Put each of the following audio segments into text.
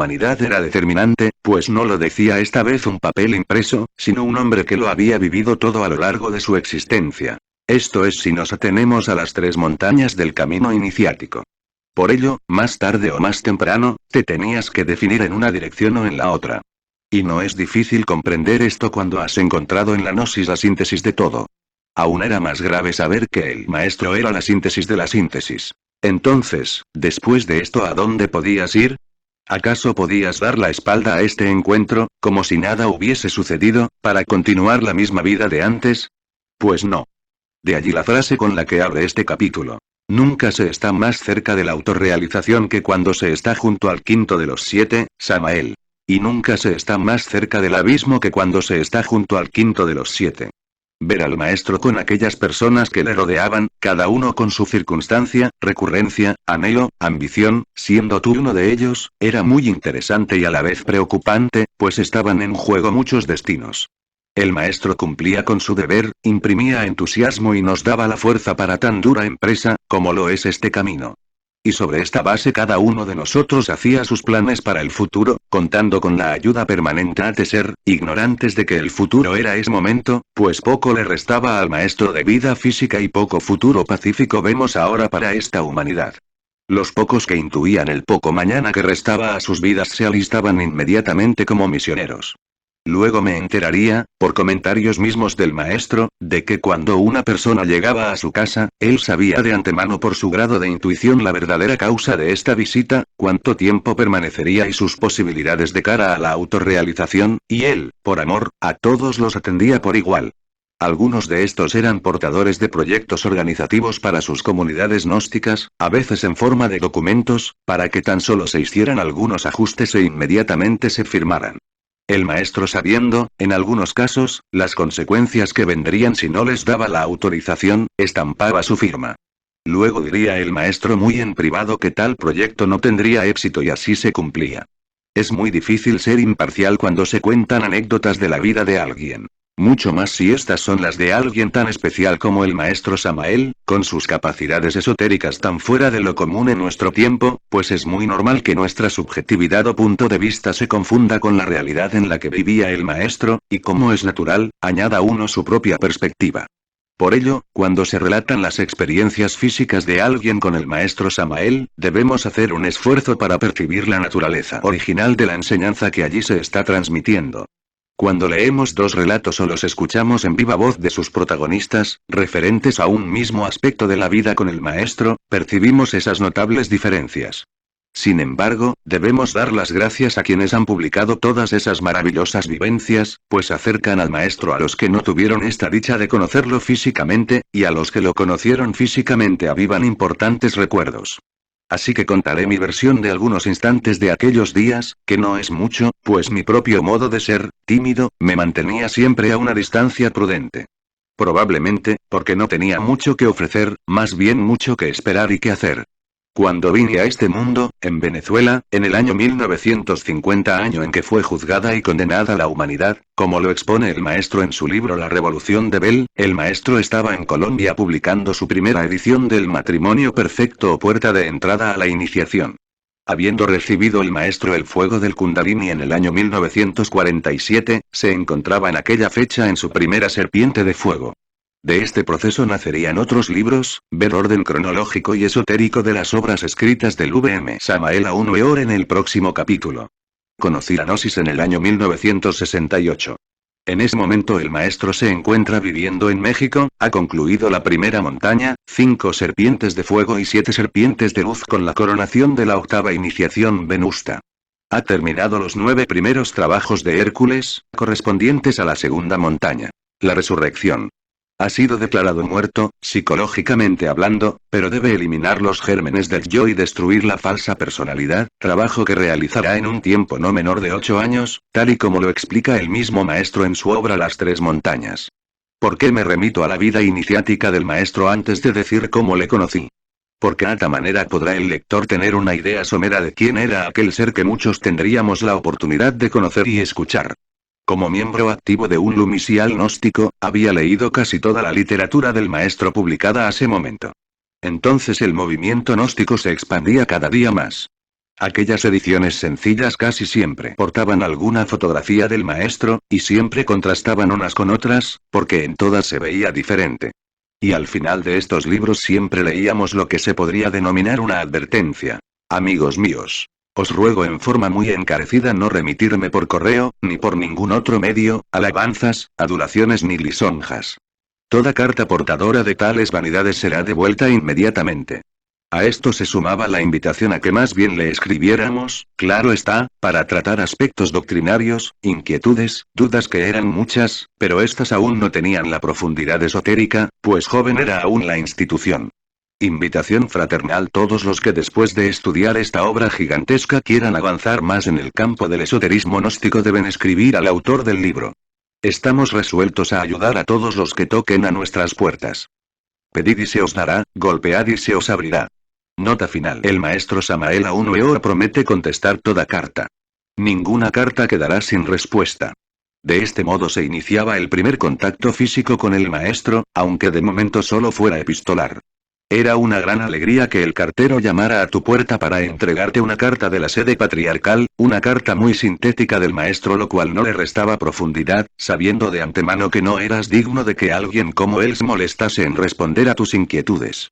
Humanidad era determinante, pues no lo decía esta vez un papel impreso, sino un hombre que lo había vivido todo a lo largo de su existencia. Esto es si nos atenemos a las 3 montañas del camino iniciático. Por ello, más tarde o más temprano, te tenías que definir en una dirección o en la otra. Y no es difícil comprender esto cuando has encontrado en la gnosis la síntesis de todo. Aún era más grave saber que el maestro era la síntesis de la síntesis. Entonces, después de esto, ¿a dónde podías ir? ¿Acaso podías dar la espalda a este encuentro, como si nada hubiese sucedido, para continuar la misma vida de antes? Pues no. De allí la frase con la que abre este capítulo. Nunca se está más cerca de la autorrealización que cuando se está junto al quinto de los 7, Samael. Y nunca se está más cerca del abismo que cuando se está junto al quinto de los 7. Ver al maestro con aquellas personas que le rodeaban, cada uno con su circunstancia, recurrencia, anhelo, ambición, siendo tú uno de ellos, era muy interesante y a la vez preocupante, pues estaban en juego muchos destinos. El maestro cumplía con su deber, imprimía entusiasmo y nos daba la fuerza para tan dura empresa, como lo es este camino. Y sobre esta base cada uno de nosotros hacía sus planes para el futuro, contando con la ayuda permanente de ser, ignorantes de que el futuro era ese momento, pues poco le restaba al maestro de vida física y poco futuro pacífico vemos ahora para esta humanidad. Los pocos que intuían el poco mañana que restaba a sus vidas se alistaban inmediatamente como misioneros. Luego me enteraría, por comentarios mismos del maestro, de que cuando una persona llegaba a su casa, él sabía de antemano por su grado de intuición la verdadera causa de esta visita, cuánto tiempo permanecería y sus posibilidades de cara a la autorrealización, y él, por amor, a todos los atendía por igual. Algunos de estos eran portadores de proyectos organizativos para sus comunidades gnósticas, a veces en forma de documentos, para que tan solo se hicieran algunos ajustes e inmediatamente se firmaran. El maestro sabiendo, en algunos casos, las consecuencias que vendrían si no les daba la autorización, estampaba su firma. Luego diría el maestro muy en privado que tal proyecto no tendría éxito y así se cumplía. Es muy difícil ser imparcial cuando se cuentan anécdotas de la vida de alguien. Mucho más si estas son las de alguien tan especial como el maestro Samael, con sus capacidades esotéricas tan fuera de lo común en nuestro tiempo, pues es muy normal que nuestra subjetividad o punto de vista se confunda con la realidad en la que vivía el maestro, y como es natural, añada uno su propia perspectiva. Por ello, cuando se relatan las experiencias físicas de alguien con el maestro Samael, debemos hacer un esfuerzo para percibir la naturaleza original de la enseñanza que allí se está transmitiendo. Cuando leemos dos relatos o los escuchamos en viva voz de sus protagonistas, referentes a un mismo aspecto de la vida con el maestro, percibimos esas notables diferencias. Sin embargo, debemos dar las gracias a quienes han publicado todas esas maravillosas vivencias, pues acercan al maestro a los que no tuvieron esta dicha de conocerlo físicamente, y a los que lo conocieron físicamente avivan importantes recuerdos. Así que contaré mi versión de algunos instantes de aquellos días, que no es mucho, pues mi propio modo de ser, tímido, me mantenía siempre a una distancia prudente. Probablemente, porque no tenía mucho que ofrecer, más bien mucho que esperar y que hacer. Cuando vine a este mundo, en Venezuela, en el año 1950, año en que fue juzgada y condenada la humanidad, como lo expone el maestro en su libro La Revolución de Bell, el maestro estaba en Colombia publicando su primera edición del Matrimonio Perfecto o Puerta de Entrada a la Iniciación. Habiendo recibido el maestro el fuego del Kundalini en el año 1947, se encontraba en aquella fecha en su primera serpiente de fuego. De este proceso nacerían otros libros, ver orden cronológico y esotérico de las obras escritas del V.M. Samael Aun Weor en el próximo capítulo. Conocí la gnosis en el año 1968. En ese momento el maestro se encuentra viviendo en México, ha concluido la primera montaña, 5 serpientes de fuego y 7 serpientes de luz con la coronación de la octava iniciación Venusta. Ha terminado los 9 primeros trabajos de Hércules, correspondientes a la segunda montaña, la resurrección. Ha sido declarado muerto, psicológicamente hablando, pero debe eliminar los gérmenes del yo y destruir la falsa personalidad, trabajo que realizará en un tiempo no menor de 8 años, tal y como lo explica el mismo maestro en su obra Las 3 montañas. ¿Por qué me remito a la vida iniciática del maestro antes de decir cómo le conocí? Porque de esta manera podrá el lector tener una idea somera de quién era aquel ser que muchos tendríamos la oportunidad de conocer y escuchar. Como miembro activo de un lumisial gnóstico, había leído casi toda la literatura del maestro publicada a ese momento. Entonces el movimiento gnóstico se expandía cada día más. Aquellas ediciones sencillas casi siempre portaban alguna fotografía del maestro, y siempre contrastaban unas con otras, porque en todas se veía diferente. Y al final de estos libros siempre leíamos lo que se podría denominar una advertencia. Amigos míos, os ruego en forma muy encarecida no remitirme por correo, ni por ningún otro medio, alabanzas, adulaciones ni lisonjas. Toda carta portadora de tales vanidades será devuelta inmediatamente. A esto se sumaba la invitación a que más bien le escribiéramos, claro está, para tratar aspectos doctrinarios, inquietudes, dudas que eran muchas, pero estas aún no tenían la profundidad esotérica, pues joven era aún la institución. Invitación fraternal todos los que después de estudiar esta obra gigantesca quieran avanzar más en el campo del esoterismo gnóstico deben escribir al autor del libro. Estamos resueltos a ayudar a todos los que toquen a nuestras puertas. Pedid y se os dará, golpead y se os abrirá. Nota final. El maestro Samael aún promete contestar toda carta. Ninguna carta quedará sin respuesta. De este modo se iniciaba el primer contacto físico con el maestro, aunque de momento solo fuera epistolar. Era una gran alegría que el cartero llamara a tu puerta para entregarte una carta de la sede patriarcal, una carta muy sintética del maestro, lo cual no le restaba profundidad, sabiendo de antemano que no eras digno de que alguien como él se molestase en responder a tus inquietudes.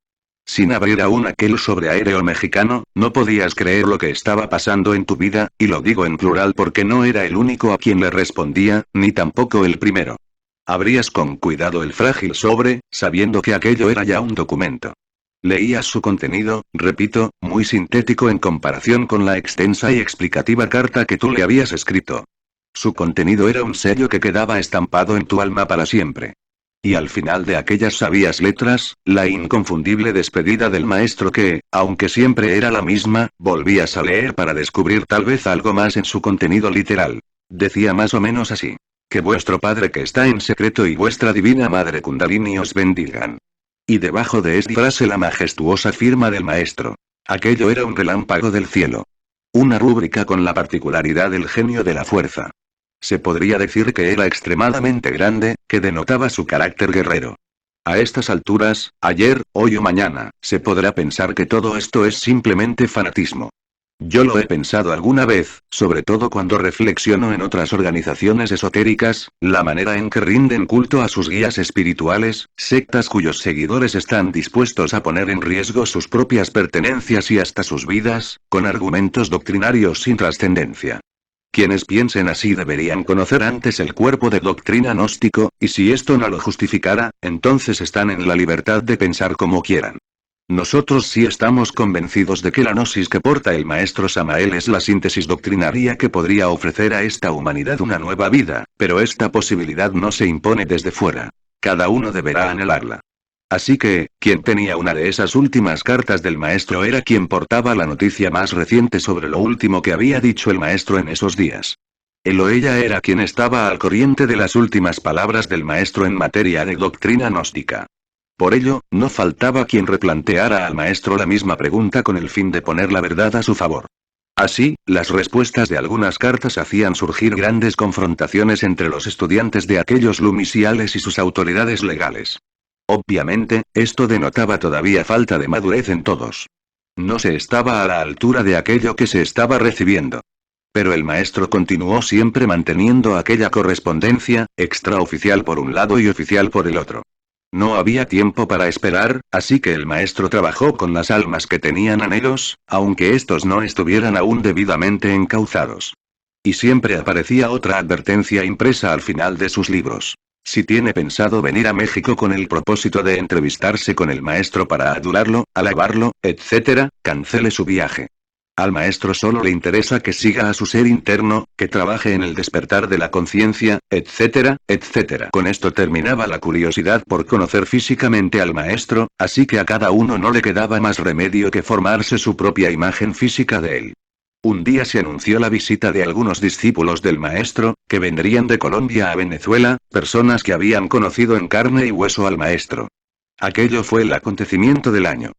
Sin abrir aún aquel sobre aéreo mexicano, no podías creer lo que estaba pasando en tu vida, y lo digo en plural porque no era el único a quien le respondía, ni tampoco el primero. Abrías con cuidado el frágil sobre, sabiendo que aquello era ya un documento. Leías su contenido, repito, muy sintético en comparación con la extensa y explicativa carta que tú le habías escrito. Su contenido era un sello que quedaba estampado en tu alma para siempre. Y al final de aquellas sabias letras, la inconfundible despedida del maestro que, aunque siempre era la misma, volvías a leer para descubrir tal vez algo más en su contenido literal. Decía más o menos así. Que vuestro Padre que está en secreto y vuestra divina Madre Kundalini os bendigan. Y debajo de esta frase la majestuosa firma del maestro. Aquello era un relámpago del cielo. Una rúbrica con la particularidad del genio de la fuerza. Se podría decir que era extremadamente grande, que denotaba su carácter guerrero. A estas alturas, ayer, hoy o mañana, se podrá pensar que todo esto es simplemente fanatismo. Yo lo he pensado alguna vez, sobre todo cuando reflexiono en otras organizaciones esotéricas, la manera en que rinden culto a sus guías espirituales, sectas cuyos seguidores están dispuestos a poner en riesgo sus propias pertenencias y hasta sus vidas, con argumentos doctrinarios sin trascendencia. Quienes piensen así deberían conocer antes el cuerpo de doctrina gnóstico, y si esto no lo justificara, entonces están en la libertad de pensar como quieran. Nosotros sí estamos convencidos de que la gnosis que porta el maestro Samael es la síntesis doctrinaria que podría ofrecer a esta humanidad una nueva vida, pero esta posibilidad no se impone desde fuera. Cada uno deberá anhelarla. Así que, quien tenía una de esas últimas cartas del maestro era quien portaba la noticia más reciente sobre lo último que había dicho el maestro en esos días. Él o ella era quien estaba al corriente de las últimas palabras del maestro en materia de doctrina gnóstica. Por ello, no faltaba quien replanteara al maestro la misma pregunta con el fin de poner la verdad a su favor. Así, las respuestas de algunas cartas hacían surgir grandes confrontaciones entre los estudiantes de aquellos lumisiales y sus autoridades legales. Obviamente, esto denotaba todavía falta de madurez en todos. No se estaba a la altura de aquello que se estaba recibiendo. Pero el maestro continuó siempre manteniendo aquella correspondencia, extraoficial por un lado y oficial por el otro. No había tiempo para esperar, así que el maestro trabajó con las almas que tenían anhelos, aunque estos no estuvieran aún debidamente encauzados. Y siempre aparecía otra advertencia impresa al final de sus libros. Si tiene pensado venir a México con el propósito de entrevistarse con el maestro para adularlo, alabarlo, etc., cancele su viaje. Al maestro solo le interesa que siga a su ser interno, que trabaje en el despertar de la conciencia, etc., etc. Con esto terminaba la curiosidad por conocer físicamente al maestro, así que a cada uno no le quedaba más remedio que formarse su propia imagen física de él. Un día se anunció la visita de algunos discípulos del maestro, que vendrían de Colombia a Venezuela, personas que habían conocido en carne y hueso al maestro. Aquello fue el acontecimiento del año.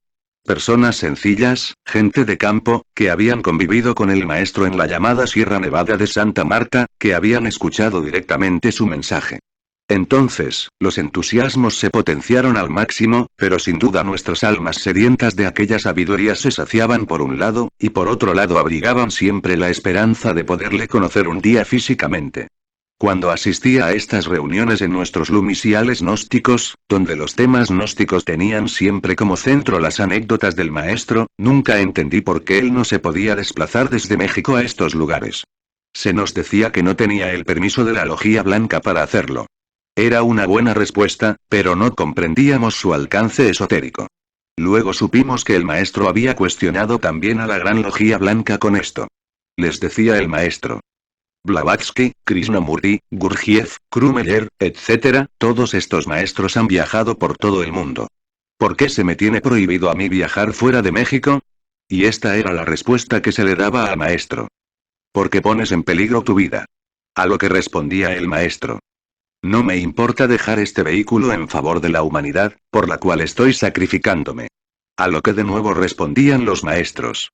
Personas sencillas, gente de campo, que habían convivido con el maestro en la llamada Sierra Nevada de Santa Marta, que habían escuchado directamente su mensaje. Entonces, los entusiasmos se potenciaron al máximo, pero sin duda nuestras almas sedientas de aquella sabiduría se saciaban por un lado, y por otro lado abrigaban siempre la esperanza de poderle conocer un día físicamente. Cuando asistía a estas reuniones en nuestros lumisiales gnósticos, donde los temas gnósticos tenían siempre como centro las anécdotas del maestro, nunca entendí por qué él no se podía desplazar desde México a estos lugares. Se nos decía que no tenía el permiso de la Logia Blanca para hacerlo. Era una buena respuesta, pero no comprendíamos su alcance esotérico. Luego supimos que el maestro había cuestionado también a la Gran Logia Blanca con esto. Les decía el maestro. Blavatsky, Krishnamurti, Gurdjieff, Krumeyer, etc., todos estos maestros han viajado por todo el mundo. ¿Por qué se me tiene prohibido a mí viajar fuera de México? Y esta era la respuesta que se le daba al maestro. Porque pones en peligro tu vida. A lo que respondía el maestro. No me importa dejar este vehículo en favor de la humanidad, por la cual estoy sacrificándome. A lo que de nuevo respondían los maestros.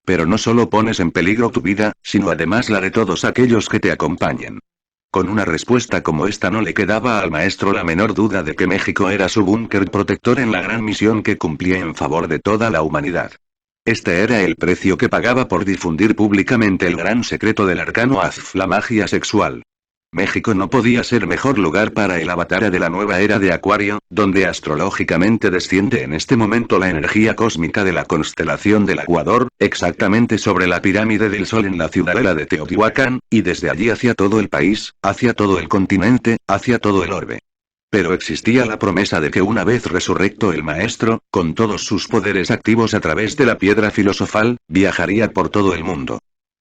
Pero no solo pones en peligro tu vida, sino además la de todos aquellos que te acompañan. Con una respuesta como esta no le quedaba al maestro la menor duda de que México era su búnker protector en la gran misión que cumplía en favor de toda la humanidad. Este era el precio que pagaba por difundir públicamente el gran secreto del arcano Azf, la magia sexual. México no podía ser mejor lugar para el avatar de la nueva era de Acuario, donde astrológicamente desciende en este momento la energía cósmica de la constelación del Aguador, exactamente sobre la pirámide del Sol en la ciudadela de Teotihuacán, y desde allí hacia todo el país, hacia todo el continente, hacia todo el orbe. Pero existía la promesa de que una vez resurrecto el maestro, con todos sus poderes activos a través de la piedra filosofal, viajaría por todo el mundo.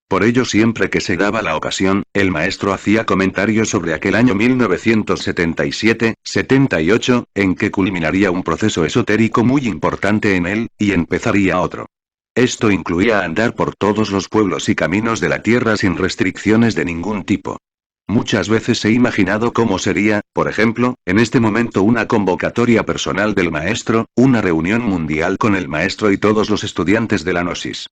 Por ello siempre que se daba la ocasión, el maestro hacía comentarios sobre aquel año 1977-78, en que culminaría un proceso esotérico muy importante en él, y empezaría otro. Esto incluía andar por todos los pueblos y caminos de la tierra sin restricciones de ningún tipo. Muchas veces he imaginado cómo sería, por ejemplo, en este momento una convocatoria personal del maestro, una reunión mundial con el maestro y todos los estudiantes de la Gnosis.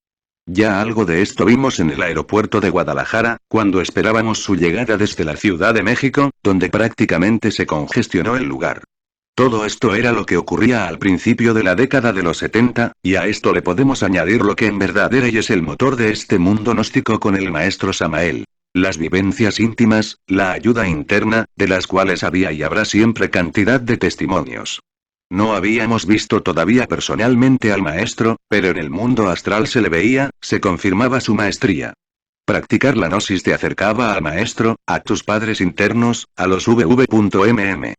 Ya algo de esto vimos en el aeropuerto de Guadalajara, cuando esperábamos su llegada desde la Ciudad de México, donde prácticamente se congestionó el lugar. Todo esto era lo que ocurría al principio de la década de los 70, y a esto le podemos añadir lo que en verdad era y es el motor de este mundo gnóstico con el maestro Samael. Las vivencias íntimas, la ayuda interna, de las cuales había y habrá siempre cantidad de testimonios. No habíamos visto todavía personalmente al maestro, pero en el mundo astral se le veía, se confirmaba su maestría. Practicar la gnosis te acercaba al maestro, a tus padres internos, a los VV.mm.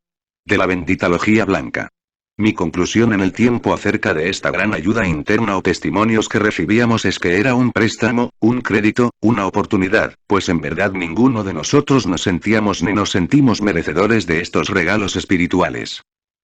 De la bendita Logia Blanca. Mi conclusión en el tiempo acerca de esta gran ayuda interna o testimonios que recibíamos es que era un préstamo, un crédito, una oportunidad, pues en verdad ninguno de nosotros nos sentíamos ni nos sentimos merecedores de estos regalos espirituales.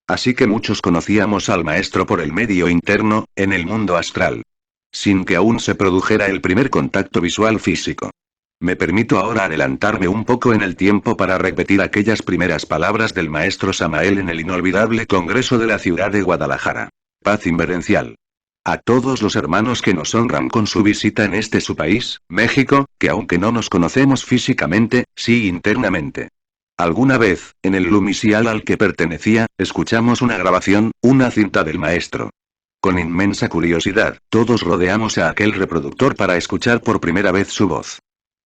Así que muchos conocíamos al maestro por el medio interno, en el mundo astral. Sin que aún se produjera el primer contacto visual físico. Me permito ahora adelantarme un poco en el tiempo para repetir aquellas primeras palabras del maestro Samael en el inolvidable Congreso de la ciudad de Guadalajara. Paz inverencial. A todos los hermanos que nos honran con su visita en este su país, México, que aunque no nos conocemos físicamente, sí internamente. Alguna vez, en el lumisial al que pertenecía, escuchamos una grabación, una cinta del maestro. Con inmensa curiosidad, todos rodeamos a aquel reproductor para escuchar por primera vez su voz.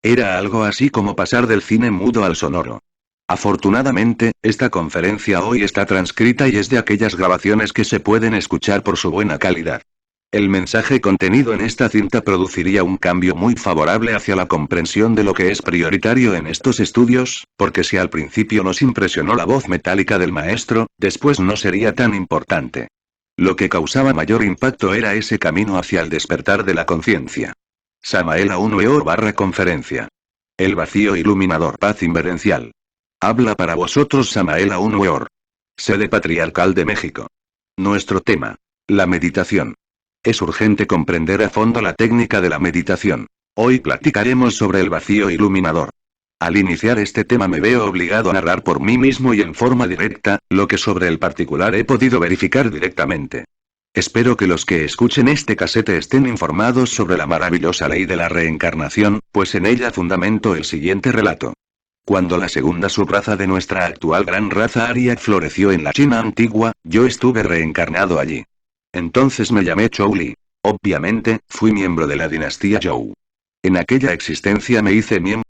Era algo así como pasar del cine mudo al sonoro. Afortunadamente, esta conferencia hoy está transcrita y es de aquellas grabaciones que se pueden escuchar por su buena calidad. El mensaje contenido en esta cinta produciría un cambio muy favorable hacia la comprensión de lo que es prioritario en estos estudios, porque si al principio nos impresionó la voz metálica del maestro, después no sería tan importante. Lo que causaba mayor impacto era ese camino hacia el despertar de la conciencia. Samael Aun Weor /conferencia. El vacío iluminador. Paz inverencial. Habla para vosotros Samael Aun Weor. Sede Patriarcal de México. Nuestro tema. La meditación. Es urgente comprender a fondo la técnica de la meditación. Hoy platicaremos sobre el vacío iluminador. Al iniciar este tema me veo obligado a narrar por mí mismo y en forma directa, lo que sobre el particular he podido verificar directamente. Espero que los que escuchen este casete estén informados sobre la maravillosa ley de la reencarnación, pues en ella fundamento el siguiente relato. Cuando la segunda subraza de nuestra actual gran raza aria floreció en la China antigua, yo estuve reencarnado allí. Entonces me llamé Zhou Li. Obviamente, fui miembro de la dinastía Zhou. En aquella existencia me hice miembro